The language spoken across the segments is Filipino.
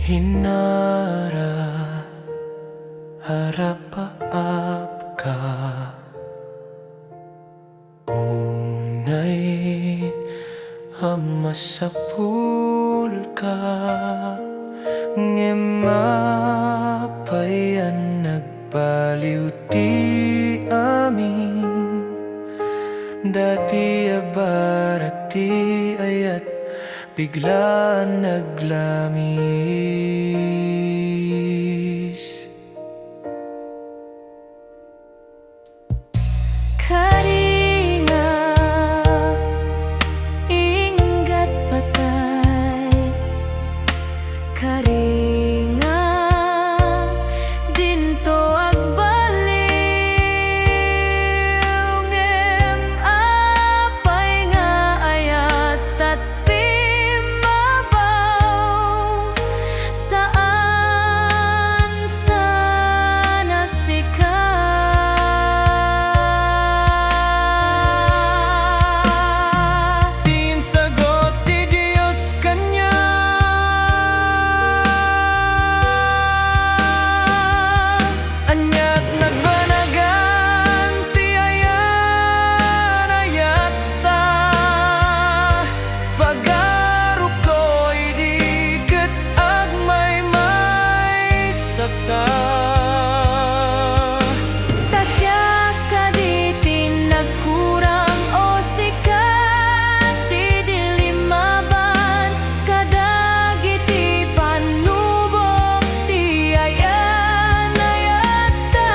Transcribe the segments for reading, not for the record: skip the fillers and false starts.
Hinara harapaap ka unay hamasapul ka ngemapayan nagbaliw ti amin dati abarati ayat biglaan naglamis. Karinga inggat patay, karinga dinto agbaliw ngem apay nga ayat at saan sana sikat Din sagot ti Diyos kanya anyat nagbanagan ti ayan ayat ta pagarup ko'y di ket agmay sakta tasya kaditin nagkurang o sikat ti dilimaban kadagiti panubok ti ayan ayat ta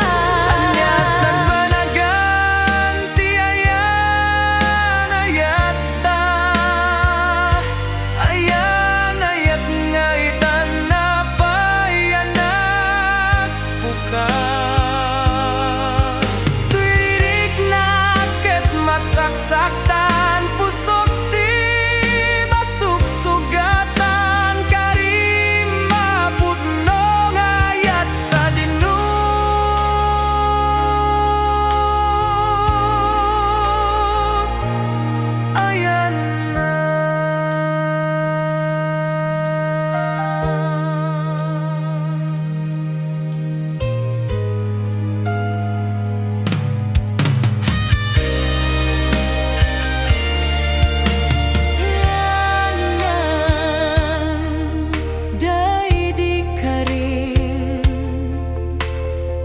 anyat nagbanagan ti ayan ayat ta ayan ayat nga itan na payanak buka tuwirik na ket masaksaktan pusok ti masugsugatan karim mapudno ngayat sa dinut ayan na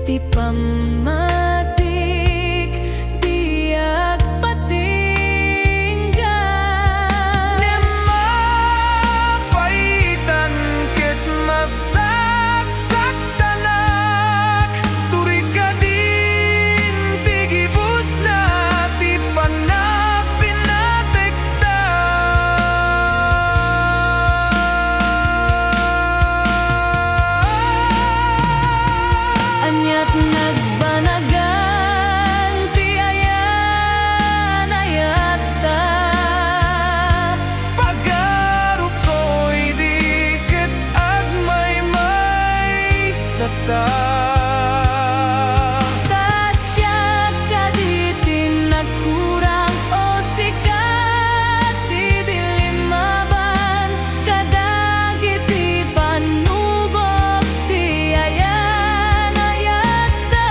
ti pamatik diag patinggan nemapaitan ket masaksaktanak turi ka din ti gibus na ti panak pinatekta anyat nagbanagan ti ayan ayat ta pagarup ko'y di ket agmay sakta tasya kaditin nagkurang o sikat ti dilimaban kadagiti panubok ti ayan ayat ta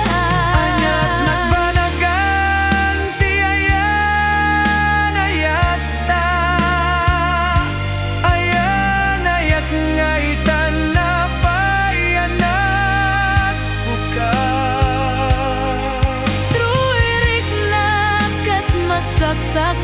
anyat nagbanagan ti ayan ayat ta ayan ayat nga itan na payanak buka truirik na ket masaksak